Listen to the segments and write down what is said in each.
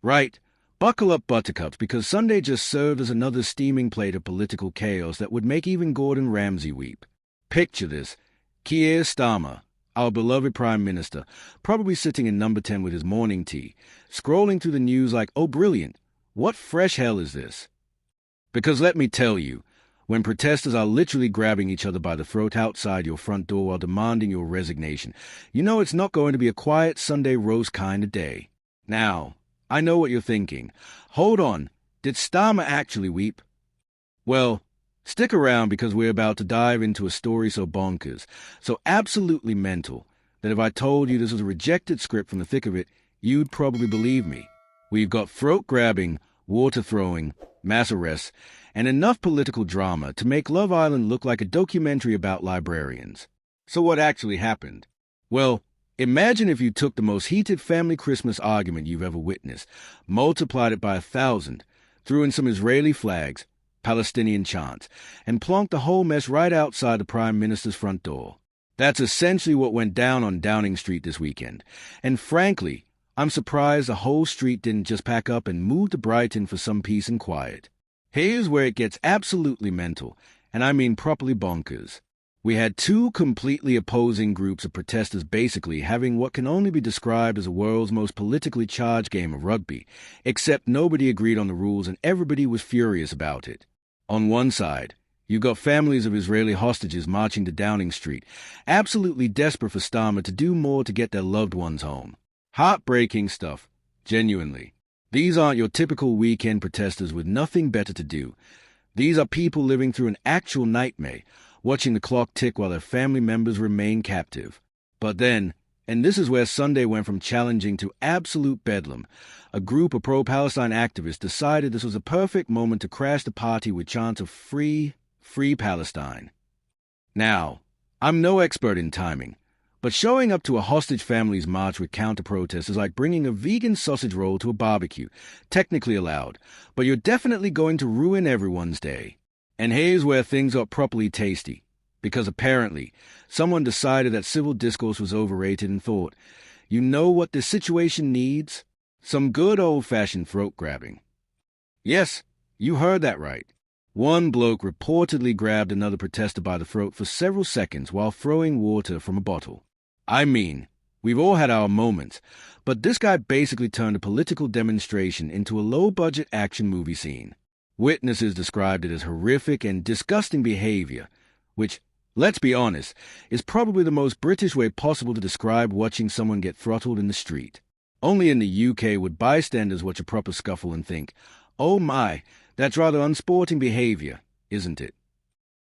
Right. Buckle up, buttercups, because Sunday just served as another steaming plate of political chaos that would make even Gordon Ramsay weep. Picture this. Keir Starmer, our beloved Prime Minister, probably sitting in number 10 with his morning tea, scrolling through the news like, oh, brilliant, what fresh hell is this? Because let me tell you, when protesters are literally grabbing each other by the throat outside your front door while demanding your resignation, you know it's not going to be a quiet Sunday roast kind of day. Now, I know what you're thinking. Hold on, did Starmer actually weep? Well, stick around because we're about to dive into a story so bonkers, so absolutely mental, that if I told you this was a rejected script from the thick of it, you'd probably believe me. We've got throat-grabbing, water-throwing, mass arrests, and enough political drama to make Love Island look like a documentary about librarians. So what actually happened? Well, imagine if you took the most heated family Christmas argument you've ever witnessed, multiplied it by 1,000, threw in some Israeli flags, Palestinian chants, and plonked the whole mess right outside the Prime Minister's front door. That's essentially what went down on Downing Street this weekend. And frankly, I'm surprised the whole street didn't just pack up and move to Brighton for some peace and quiet. Here's where it gets absolutely mental, and I mean properly bonkers. We had two completely opposing groups of protesters basically having what can only be described as the world's most politically charged game of rugby, except nobody agreed on the rules and everybody was furious about it. On one side, you got families of Israeli hostages marching to Downing Street, absolutely desperate for Starmer to do more to get their loved ones home. Heartbreaking stuff, genuinely. These aren't your typical weekend protesters with nothing better to do. These are people living through an actual nightmare, watching the clock tick while their family members remain captive. But then, and this is where Sunday went from challenging to absolute bedlam, a group of pro-Palestine activists decided this was a perfect moment to crash the party with chants of free Palestine. Now, I'm no expert in timing, but showing up to a hostage family's march with counter-protests is like bringing a vegan sausage roll to a barbecue, technically allowed, but you're definitely going to ruin everyone's day. And here's where things got properly tasty, because apparently someone decided that civil discourse was overrated and thought, you know what this situation needs? Some good old-fashioned throat-grabbing. Yes, you heard that right. One bloke reportedly grabbed another protester by the throat for several seconds while throwing water from a bottle. I mean, we've all had our moments, but this guy basically turned a political demonstration into a low-budget action movie scene. Witnesses described it as horrific and disgusting behavior, which, let's be honest, is probably the most British way possible to describe watching someone get throttled in the street. Only in the UK would bystanders watch a proper scuffle and think, oh my, that's rather unsporting behavior, isn't it?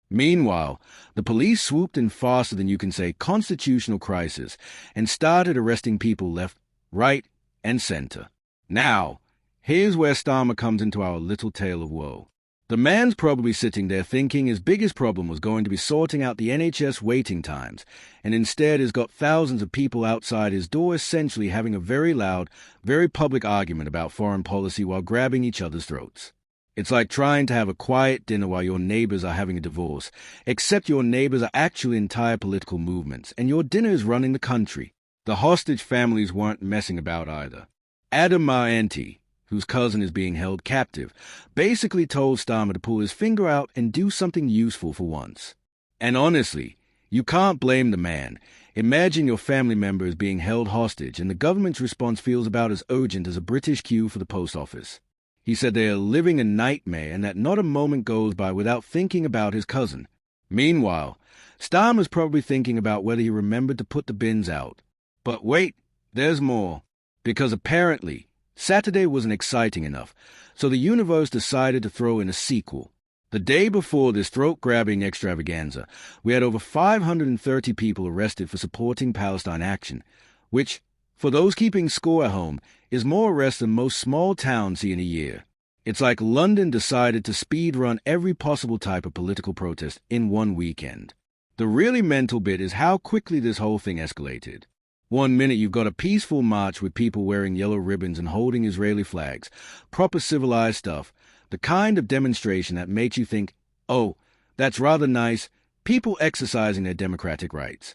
Meanwhile, the police swooped in faster than you can say constitutional crisis and started arresting people left, right, and center. Now, here's where Starmer comes into our little tale of woe. The man's probably sitting there thinking his biggest problem was going to be sorting out the NHS waiting times, and instead has got thousands of people outside his door essentially having a very loud, very public argument about foreign policy while grabbing each other's throats. It's like trying to have a quiet dinner while your neighbors are having a divorce, except your neighbors are actually entire political movements, and your dinner is running the country. The hostage families weren't messing about either. Adam Marenti, whose cousin is being held captive, basically told Starmer to pull his finger out and do something useful for once. And honestly, you can't blame the man. Imagine your family member is being held hostage and the government's response feels about as urgent as a British queue for the post office. He said they are living a nightmare and that not a moment goes by without thinking about his cousin. Meanwhile, Starmer's probably thinking about whether he remembered to put the bins out. But wait, there's more. Because apparently, Saturday wasn't exciting enough, so the universe decided to throw in a sequel. The day before this throat-grabbing extravaganza, we had over 530 people arrested for supporting Palestine action, which, for those keeping score at home, is more arrests than most small towns see in a year. It's like London decided to speed-run every possible type of political protest in one weekend. The really mental bit is how quickly this whole thing escalated. One minute you've got a peaceful march with people wearing yellow ribbons and holding Israeli flags, proper civilized stuff, the kind of demonstration that makes you think, oh, that's rather nice, people exercising their democratic rights.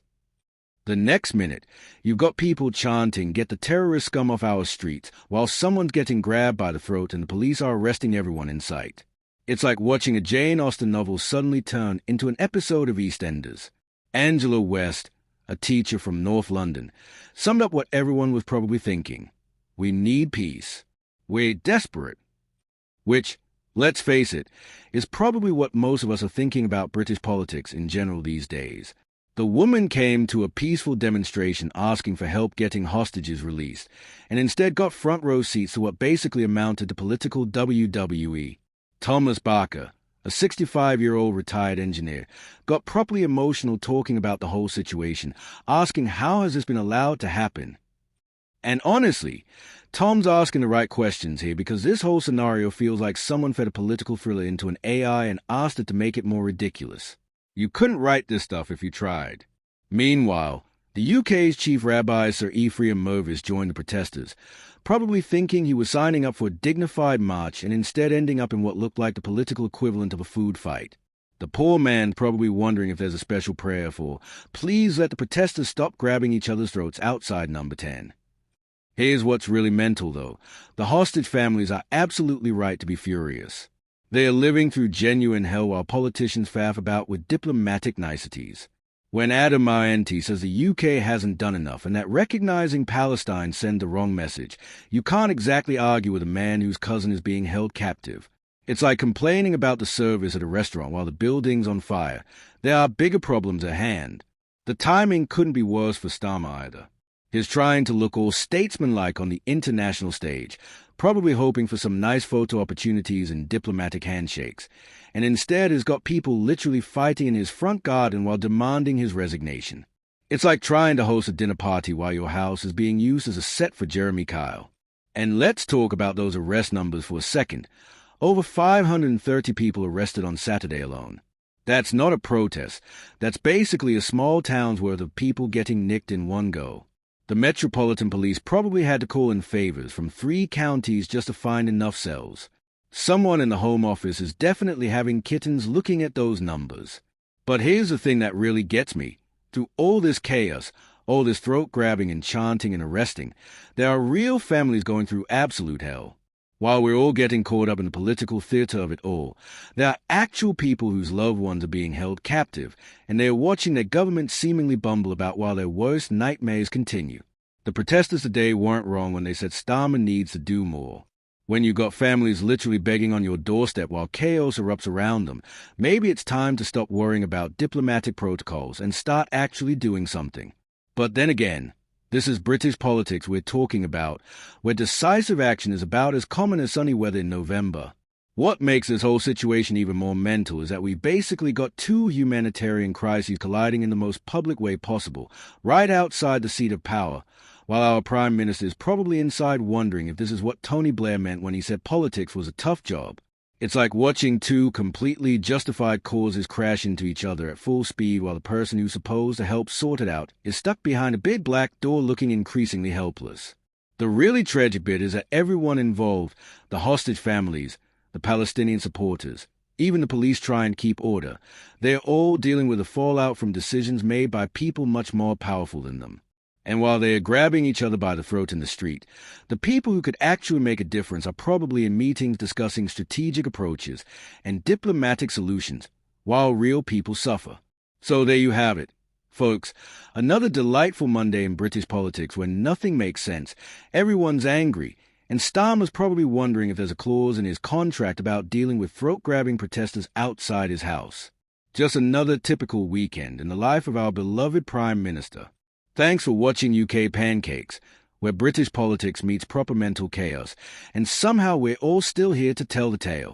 The next minute, you've got people chanting, "Get the terrorist scum off our streets," while someone's getting grabbed by the throat and the police are arresting everyone in sight. It's like watching a Jane Austen novel suddenly turn into an episode of EastEnders. Angela West, a teacher from North London, summed up what everyone was probably thinking. We need peace. We're desperate. Which, let's face it, is probably what most of us are thinking about British politics in general these days. The woman came to a peaceful demonstration asking for help getting hostages released, and instead got front row seats to what basically amounted to political WWE. Thomas Barker, a 65-year-old retired engineer, got properly emotional talking about the whole situation, asking how has this been allowed to happen. And honestly, Tom's asking the right questions here because this whole scenario feels like someone fed a political thriller into an AI and asked it to make it more ridiculous. You couldn't write this stuff if you tried. Meanwhile, the UK's chief rabbi, Sir Ephraim Mervis, joined the protesters, probably thinking he was signing up for a dignified march and instead ending up in what looked like the political equivalent of a food fight. The poor man probably wondering if there's a special prayer for, "Please let the protesters stop grabbing each other's throats outside number 10. Here's what's really mental, though. The hostage families are absolutely right to be furious. They are living through genuine hell while politicians faff about with diplomatic niceties. When Adam Maenti says the UK hasn't done enough and that recognizing Palestine sends the wrong message, you can't exactly argue with a man whose cousin is being held captive. It's like complaining about the service at a restaurant while the building's on fire. There are bigger problems at hand. The timing couldn't be worse for Starmer either. He's trying to look all statesmanlike on the international stage, probably hoping for some nice photo opportunities and diplomatic handshakes, and instead has got people literally fighting in his front garden while demanding his resignation. It's like trying to host a dinner party while your house is being used as a set for Jeremy Kyle. And let's talk about those arrest numbers for a second. Over 530 people arrested on Saturday alone. That's not a protest. That's basically a small town's worth of people getting nicked in one go. The Metropolitan Police probably had to call in favors from 3 counties just to find enough cells. Someone in the Home Office is definitely having kittens looking at those numbers. But here's the thing that really gets me. Through all this chaos, all this throat-grabbing and chanting and arresting, there are real families going through absolute hell. While we're all getting caught up in the political theater of it all, there are actual people whose loved ones are being held captive, and they are watching their government seemingly bumble about while their worst nightmares continue. The protesters today weren't wrong when they said Starmer needs to do more. When you got families literally begging on your doorstep while chaos erupts around them, maybe it's time to stop worrying about diplomatic protocols and start actually doing something. But then again, this is British politics we're talking about, where decisive action is about as common as sunny weather in November. What makes this whole situation even more mental is that we basically got 2 humanitarian crises colliding in the most public way possible, right outside the seat of power, while our Prime Minister is probably inside wondering if this is what Tony Blair meant when he said politics was a tough job. It's like watching 2 completely justified causes crash into each other at full speed while the person who's supposed to help sort it out is stuck behind a big black door looking increasingly helpless. The really tragic bit is that everyone involved, the hostage families, the Palestinian supporters, even the police try and keep order, they're all dealing with the fallout from decisions made by people much more powerful than them. And while they are grabbing each other by the throat in the street, the people who could actually make a difference are probably in meetings discussing strategic approaches and diplomatic solutions, while real people suffer. So there you have it, folks. Another delightful Monday in British politics where nothing makes sense, everyone's angry, and Starmer's probably wondering if there's a clause in his contract about dealing with throat-grabbing protesters outside his house. Just another typical weekend in the life of our beloved Prime Minister. Thanks for watching UK Pancakes, where British politics meets proper mental chaos, and somehow we're all still here to tell the tale.